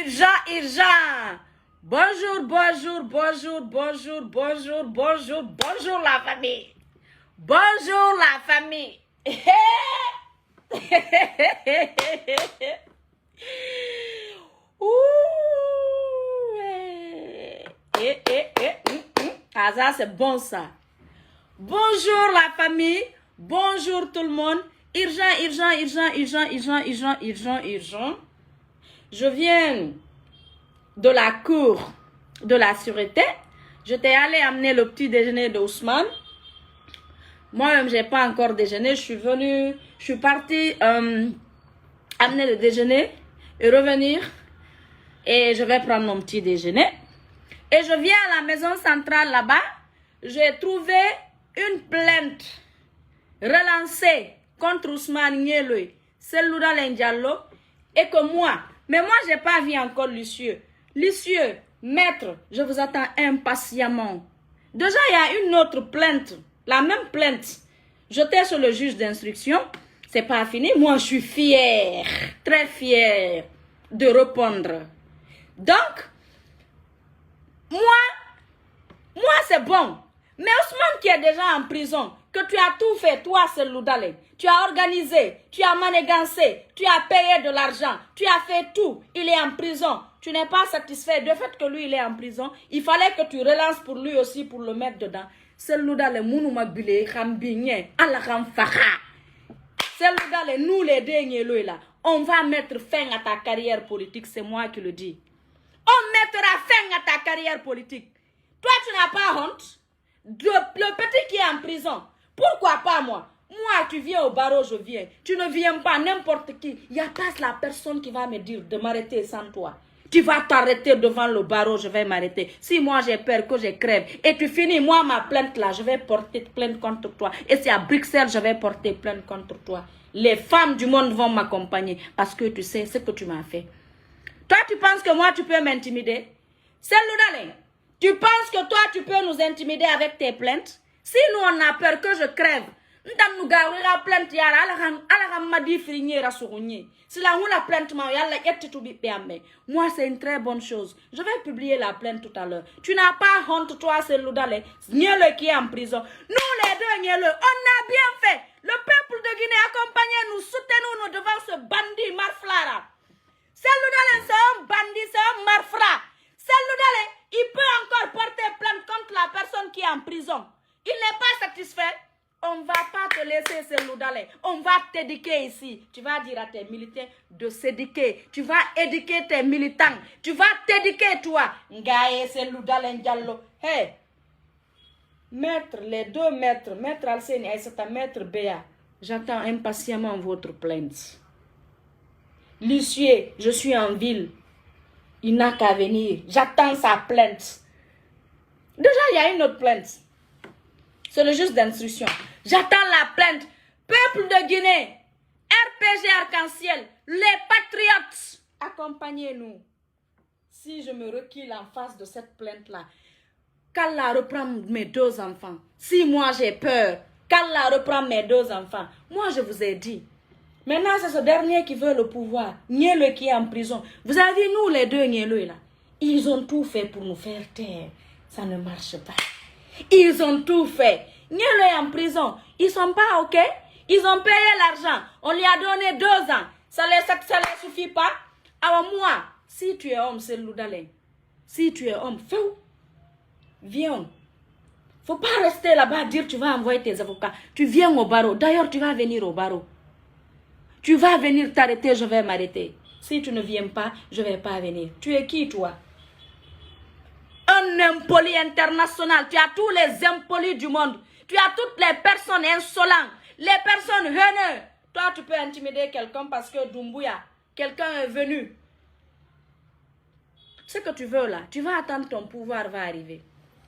urgent. Bonjour la famille. Bonjour la famille. Ah, ça c'est bon ça. Bonjour la famille. Bonjour tout le monde. Urgent. Je viens de la cour de la sûreté. J'étais allée amener le petit déjeuner d'Ousmane. Moi-même, j'ai pas encore déjeuné. Je suis partie amener le déjeuner et revenir. Et je vais prendre mon petit déjeuner. Et je viens à la maison centrale là-bas. J'ai trouvé une plainte relancée contre Ousmane Nyeloui, Selouda Diallo, et que moi, mais moi, je n'ai pas vu encore l'huissier. L'huissier, maître, je vous attends impatiemment. Déjà, il y a une autre plainte, la même plainte, jetée sur le juge d'instruction. C'est pas fini. Moi, je suis fière, très fière de répondre. Donc, moi c'est bon. Mais Ousmane qui est déjà en prison, que tu as tout fait, toi, Seloudale, tu as organisé, tu as manigancé, tu as payé de l'argent, tu as fait tout, il est en prison. Tu n'es pas satisfait du fait que lui, il est en prison. Il fallait que tu relances pour lui aussi, pour le mettre dedans. Seloudale, Mounoumabile, Khambigné, Alakham-Fakha. Seloudale, nous les deux, là, on va mettre fin à ta carrière politique, c'est moi qui le dis. On mettra fin à ta carrière politique. Toi, tu n'as pas honte? Le petit qui est en prison, pourquoi pas moi? Moi, tu viens au barreau, je viens. Tu ne viens pas, n'importe qui. Il n'y a pas la personne qui va me dire de m'arrêter sans toi. Tu vas t'arrêter devant le barreau, je vais m'arrêter. Si moi j'ai peur que je crève et tu finis, moi ma plainte là, je vais porter plainte contre toi. Et c'est à Bruxelles, je vais porter plainte contre toi. Les femmes du monde vont m'accompagner parce que tu sais ce que tu m'as fait. Toi, tu penses que moi, tu peux m'intimider? C'est Loudalé. Tu penses que toi, tu peux nous intimider avec tes plaintes? Si nous, on a peur que je crève, si la plainte, moi, c'est une très bonne chose. Je vais publier la plainte tout à l'heure. Tu n'as pas honte, toi, c'est Loudalé. Niele qui est en prison. Nous, les deux, Niele, on a bien fait. Le peuple de Guinée, accompagnez-nous, soutenez-nous devant ce bandit Marflara. Seloudale, c'est un bandit, c'est un marfra. Seloudale, il peut encore porter plainte contre la personne qui est en prison. Il n'est pas satisfait. On ne va pas te laisser, Seloudale. On va t'éduquer ici. Tu vas dire à tes militants de s'éduquer. Tu vas éduquer tes militants. Tu vas t'éduquer, toi. Ngaye, Seloudale, Diallo. Hey, maître, les deux maîtres, maître Alseni et c'est un maître Béa. J'attends impatiemment votre plainte. L'huissier, je suis en ville. Il n'a qu'à venir. J'attends sa plainte. Déjà, il y a une autre plainte. C'est le juge d'instruction. J'attends la plainte. Peuple de Guinée, RPG Arc-en-Ciel, les patriotes, accompagnez-nous. Si je me recule en face de cette plainte-là, qu'Allah reprend mes deux enfants. Si moi j'ai peur, qu'Allah reprend mes deux enfants. Moi, je vous ai dit. Maintenant, c'est ce dernier qui veut le pouvoir. Niele qui est en prison. Vous avez vu, nous les deux Niele là. Ils ont tout fait pour nous faire taire. Ça ne marche pas. Ils ont tout fait. Niele est en prison. Ils sont pas OK. Ils ont payé l'argent. On lui a donné 2 ans. Ça ne suffit pas. Alors moi, si tu es homme, c'est Loudalé. Si tu es homme, fais où? Viens. Faut pas rester là-bas dire tu vas envoyer tes avocats. Tu viens au barreau. D'ailleurs, tu vas venir au barreau. Tu vas venir t'arrêter, je vais m'arrêter. Si tu ne viens pas, je ne vais pas venir. Tu es qui, toi? Un impoli international. Tu as tous les impolis du monde. Tu as toutes les personnes insolentes, les personnes haineuses. Toi, tu peux intimider quelqu'un parce que Doumbouya, quelqu'un est venu. Ce que tu veux là, tu vas attendre ton pouvoir va arriver.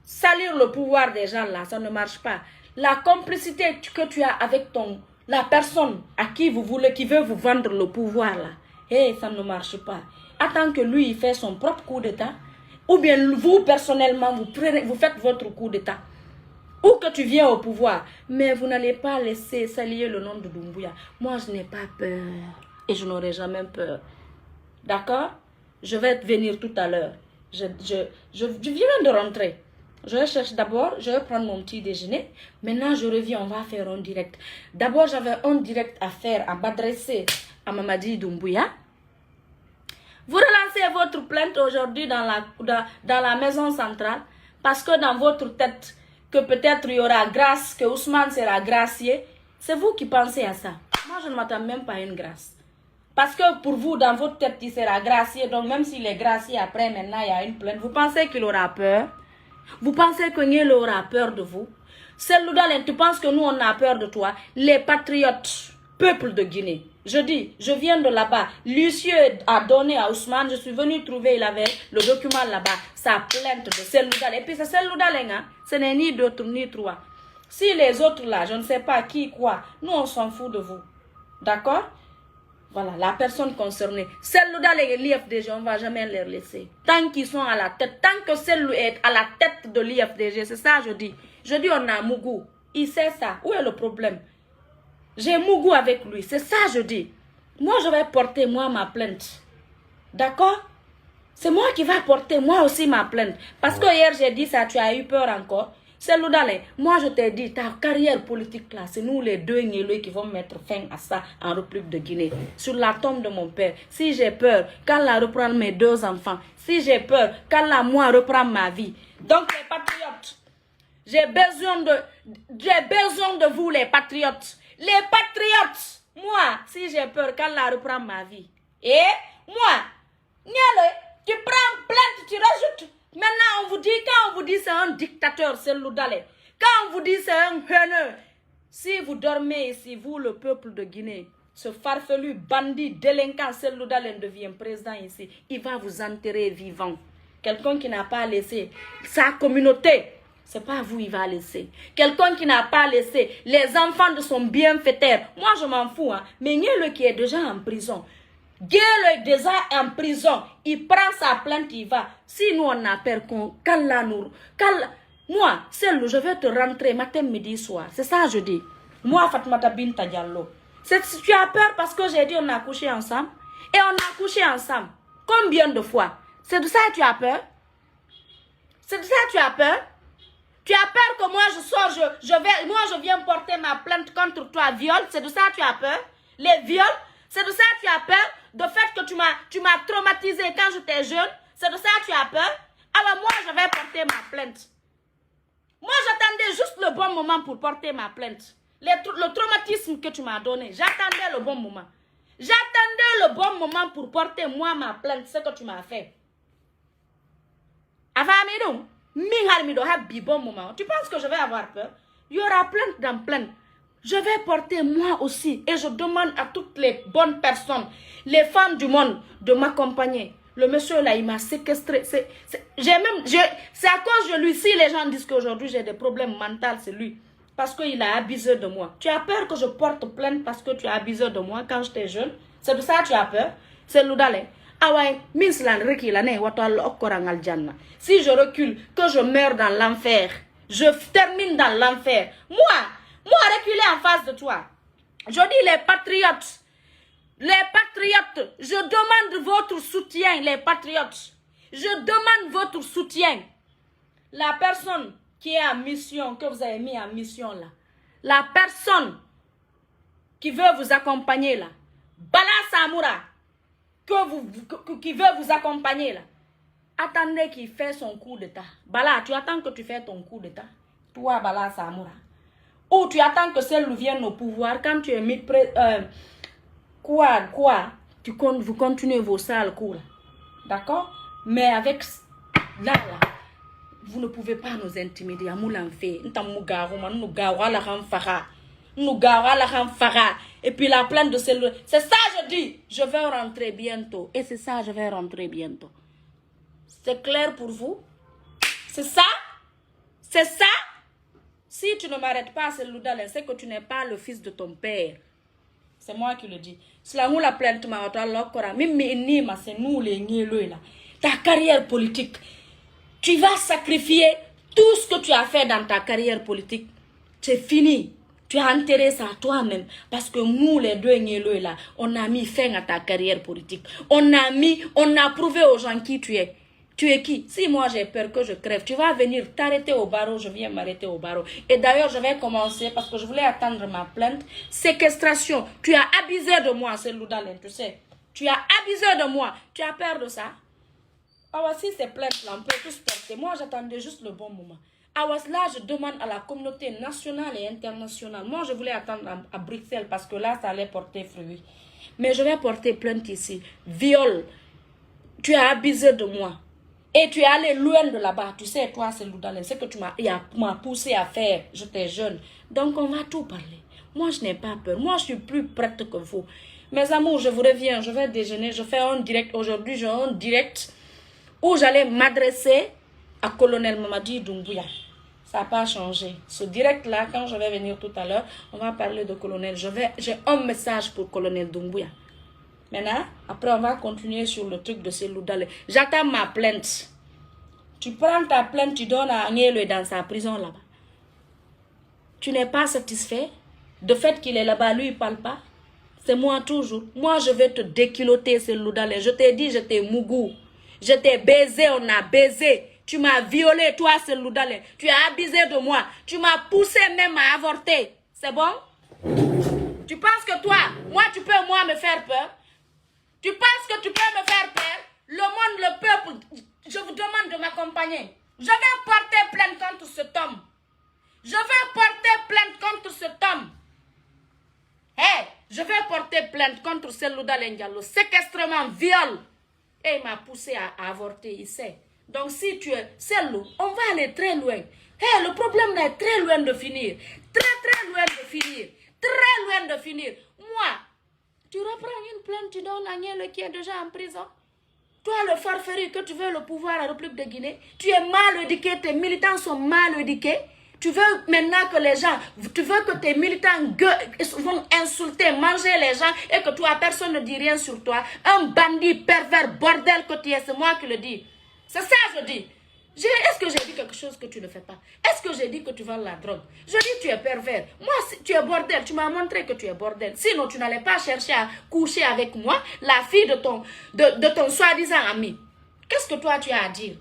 Salir le pouvoir des gens là, ça ne marche pas. La complicité que tu as avec la personne à qui vous voulez, qui veut vous vendre le pouvoir là, ça ne marche pas. Attends que lui, il fait son propre coup d'état. Ou bien vous, personnellement, vous faites votre coup d'état. Ou que tu viens au pouvoir. Mais vous n'allez pas laisser salir le nom de Doumbouya. Moi, je n'ai pas peur. Et je n'aurai jamais peur. D'accord? Je vais venir tout à l'heure. Je viens de rentrer. Je recherche d'abord, je vais prendre mon petit déjeuner. Maintenant, je reviens, on va faire un direct. D'abord, j'avais un direct à faire, à m'adresser à Mamadi Doumbouya. Vous relancez votre plainte aujourd'hui dans la maison centrale parce que dans votre tête, que peut-être il y aura grâce, que Ousmane sera gracié. C'est vous qui pensez à ça. Moi, je ne m'attends même pas à une grâce. Parce que pour vous, dans votre tête, il sera gracié. Donc, même s'il est gracié, après, maintenant, il y a une plainte. Vous pensez qu'il aura peur? Vous pensez que Niel aura peur de vous? Seloudalen, tu penses que nous, on a peur de toi? Les patriotes, peuple de Guinée. Je dis, je viens de là-bas. Lucieux a donné à Ousmane. Je suis venu trouver, il avait le document là-bas. Sa plainte de Seloudalen. Et puis, c'est Seloudalen, hein? Ce n'est ni deux ni trois. Si les autres là, je ne sais pas qui, quoi, nous, on s'en fout de vous. D'accord? Voilà, la personne concernée. Celle dans l'IFDG, on ne va jamais les laisser. Tant qu'ils sont à la tête, tant que celle est à la tête de l'IFDG, c'est ça je dis. Je dis on a Mougou. Il sait ça. Où est le problème? J'ai Mougou avec lui. C'est ça je dis. Moi je vais porter moi ma plainte. D'accord? C'est moi qui vais porter moi aussi ma plainte. Parce que hier j'ai dit ça, tu as eu peur encore. C'est Loudalé. Moi, je t'ai dit, ta carrière politique là, c'est nous les deux Niélois qui vont mettre fin à ça en République de Guinée. Sur la tombe de mon père. Si j'ai peur, qu'Allah reprend mes deux enfants. Si j'ai peur, qu'Allah, moi, reprend ma vie. Donc, les patriotes, j'ai besoin de vous, les patriotes. Les patriotes, moi, si j'ai peur, qu'Allah reprend ma vie. Et moi, Niélois, tu prends plainte, tu rajoutes. Maintenant, on vous dit, quand on vous dit c'est un dictateur, c'est Loudalé. Quand on vous dit c'est un haineux, si vous dormez ici, vous, le peuple de Guinée, ce farfelu, bandit, délinquant, c'est Loudalé devient président ici, il va vous enterrer vivant. Quelqu'un qui n'a pas laissé sa communauté, c'est pas vous, il va laisser. Quelqu'un qui n'a pas laissé les enfants de son bienfaiteur, moi je m'en fous, hein, mais il y a le qui est déjà en prison. Guéle est déjà en prison. Il prend sa plainte, il va. Si nous on a peur qu'on moi, seul, je vais te rentrer matin, midi, soir. C'est ça je dis. Moi, Fatmata Binta Diallo. Tu as peur parce que j'ai dit on a couché ensemble. Et on a couché ensemble. Combien de fois? C'est de ça que tu as peur? C'est de ça que tu as peur? Tu as peur que moi je sors, moi je viens porter ma plainte contre toi, viol? C'est de ça que tu as peur? Les viols? C'est de ça que tu as peur? De fait que tu m'as traumatisé quand j'étais jeune? C'est de ça que tu as peur? Alors moi, je vais porter ma plainte. Moi, j'attendais juste le bon moment pour porter ma plainte. Le traumatisme que tu m'as donné, j'attendais le bon moment. J'attendais le bon moment pour porter moi ma plainte, ce que tu m'as fait. Avant, bon moment. Tu penses que je vais avoir peur? Il y aura plainte dans plainte. Je vais porter moi aussi et je demande à toutes les bonnes personnes, les femmes du monde, de m'accompagner. Le monsieur là, il m'a séquestré. C'est à cause de lui. Si les gens disent qu'aujourd'hui j'ai des problèmes mentaux, c'est lui. Parce qu'il a abusé de moi. Tu as peur que je porte plainte parce que tu as abusé de moi quand j'étais jeune? C'est de ça que tu as peur? C'est Loudalé. Si je recule, que je meurs dans l'enfer, je termine dans l'enfer. Moi, reculer en face de toi. Je dis les patriotes, je demande votre soutien, les patriotes. Je demande votre soutien. La personne qui est en mission, que vous avez mis en mission là, la personne qui veut vous accompagner là, Bala Samoura, qui veut vous accompagner là, attendez qu'il fait son coup d'état. Bala, tu attends que tu fasses ton coup d'état. Toi, Bala Samoura. Ou tu attends que celle vienne au pouvoir quand tu es mis vous continuez vos sales coups. D'accord? Mais avec là, vous ne pouvez pas nous intimider. Et puis la plainte de celle. C'est ça je dis. Je vais rentrer bientôt. Et c'est ça je vais rentrer bientôt. C'est clair pour vous? C'est ça? C'est ça? Si tu ne m'arrêtes pas, c'est Loudalé, c'est que tu n'es pas le fils de ton père. C'est moi qui le dis. C'est la plainte c'est nous les Niélois là. Ta carrière politique, tu vas sacrifier tout ce que tu as fait dans ta carrière politique. C'est fini. Tu as enterré ça toi-même. Parce que nous, les deux là, on a mis fin à ta carrière politique. On a prouvé aux gens qui tu es. Tu es qui? Si moi j'ai peur que je crève, tu vas venir t'arrêter au barreau, je viens m'arrêter au barreau. Et d'ailleurs, je vais commencer parce que je voulais attendre ma plainte. Séquestration. Tu as abusé de moi, c'est Loudalen, tu sais. Tu as abusé de moi. Tu as peur de ça? Alors si ces plaintes-là, on peut tous porter. Moi, j'attendais juste le bon moment. Alors là, je demande à la communauté nationale et internationale. Moi, je voulais attendre à Bruxelles parce que là, ça allait porter fruit. Mais je vais porter plainte ici. Viol. Tu as abusé de moi. Et tu es allé loin de là-bas. Tu sais, toi, c'est Loudalen. C'est que tu m'as poussé à faire. J'étais jeune. Donc, on va tout parler. Moi, je n'ai pas peur. Moi, je suis plus prête que vous. Mes amours, je vous reviens. Je vais déjeuner. Je fais un direct. Aujourd'hui, j'ai un direct où j'allais m'adresser à Colonel Mamadi Doumbouya. Ça n'a pas changé. Ce direct-là, quand je vais venir tout à l'heure, on va parler de Colonel. J'ai un message pour Colonel Doumbouya. Maintenant, après, on va continuer sur le truc de ces Loudalen. J'attends ma plainte. Tu prends ta plainte, tu donnes à Agnello dans sa prison là-bas. Tu n'es pas satisfait de fait qu'il est là-bas, lui, il ne parle pas. C'est moi toujours. Moi, je vais te déculoter, ces Loudalen. Je t'ai dit, je t'ai mougou. Je t'ai baisé, on a baisé. Tu m'as violé, toi, c'est Loudalen. Tu as abusé de moi. Tu m'as poussé même à avorter. C'est bon? Tu penses que toi, moi, tu peux, moi, me faire peur? Tu penses que tu peux me faire peur? Le monde, le peuple, je vous demande de m'accompagner. Je vais porter plainte contre cet homme. Je vais porter plainte contre cet homme. Hey, je vais porter plainte contre ce Loudalen Diallo. Séquestrement, viol. Et il m'a poussé à avorter, il sait. Donc si tu es celle-là, on va aller très loin. Hey, le problème là est très loin de finir. Très loin de finir. Très loin de finir. Moi, tu reprends une plainte, tu donnes Agnello qui est déjà en prison. Toi, le farfelu que tu veux le pouvoir à la République de Guinée, tu es mal éduqué, tes militants sont mal éduqués. Tu veux maintenant que les gens, tu veux que tes militants vont insulter, manger les gens et que toi, personne ne dit rien sur toi. Un bandit pervers, bordel que tu es, c'est moi qui le dis. C'est ça que je dis. Est-ce que j'ai dit quelque chose que tu ne fais pas? Est-ce que j'ai dit que tu vends la drogue? Je dis tu es pervers. Moi, si tu es bordel, tu m'as montré que tu es bordel. Sinon, tu n'allais pas chercher à coucher avec moi, la fille de ton soi-disant ami. Qu'est-ce que toi, tu as à dire?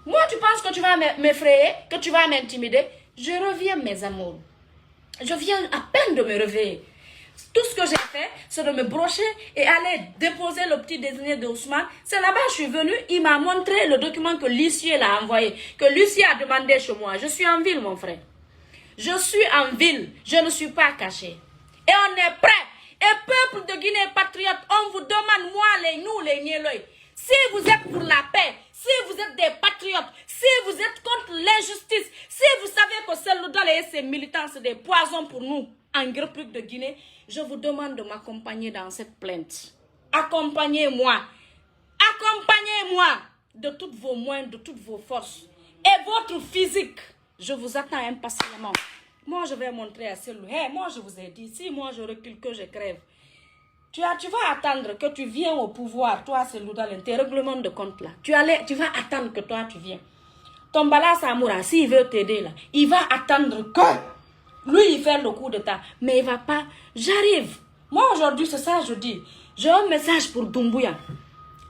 Moi, tu penses que tu vas m'effrayer, que tu vas m'intimider? Je reviens, mes amours. Je viens à peine de me réveiller. Tout ce que j'ai fait, c'est de me brocher et aller déposer le petit déjeuner de Ousmane. C'est là-bas que je suis venue. Il m'a montré le document que l'huissier l'a envoyé. Que l'huissier a demandé chez moi. Je suis en ville, mon frère. Je suis en ville. Je ne suis pas caché. Et on est prêt. Et peuple de Guinée patriote, on vous demande, moi, nous, les Nieloy, si vous êtes pour la paix, si vous êtes des patriotes, si vous êtes contre l'injustice, si vous savez que Loudalen et ses militants, c'est des poisons pour nous, en République de Guinée, je vous demande de m'accompagner dans cette plainte. Accompagnez-moi. Accompagnez-moi de toutes vos moyens, de toutes vos forces. Et votre physique, je vous attends impatiemment. Moi, je vais montrer à celui. Hey, moi, je vous ai dit, si moi, je recule, que je crève. Tu vas attendre que tu viennes au pouvoir, toi, c'est Loudalen, tes règlements de compte là. Tu vas attendre que toi, tu viennes. Ton Bala Samoura, s'il veut t'aider là, il va attendre que lui, il fait le coup d'état. Mais il ne va pas. J'arrive. Moi, aujourd'hui, c'est ça que je dis. J'ai un message pour Doumbouya.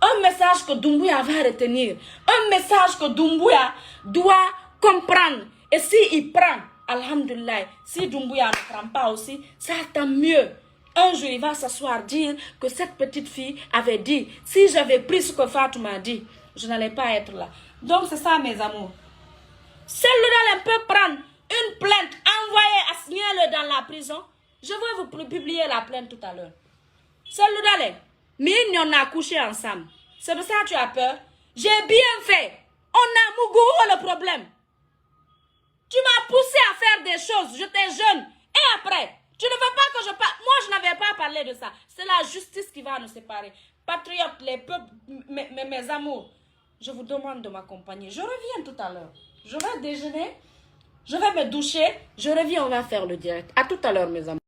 Un message que Doumbouya va retenir. Un message que Doumbouya doit comprendre. Et s'il prend, alhamdoulilah, si Doumbouya ne prend pas aussi, ça tant mieux. Un jour, il va s'asseoir, dire que cette petite fille avait dit, si j'avais pris ce que Fatou m'a dit, je n'allais pas être là. Donc, c'est ça, mes amours. Celui-là peut prendre une plainte envoyée à Agnello dans la prison. Je vais vous publier la plainte tout à l'heure. Celui-là, mais on a couché ensemble. C'est de ça que tu as peur? J'ai bien fait. On a mougou le problème. Tu m'as poussé à faire des choses. J'étais jeune. Et après, tu ne veux pas que je parle. Moi, je n'avais pas parlé de ça. C'est la justice qui va nous séparer. Patriotes, les peuples, mes amours, je vous demande de m'accompagner. Je reviens tout à l'heure. Je vais déjeuner. Je vais me doucher. Je reviens, on va faire le direct. À tout à l'heure, mes amours.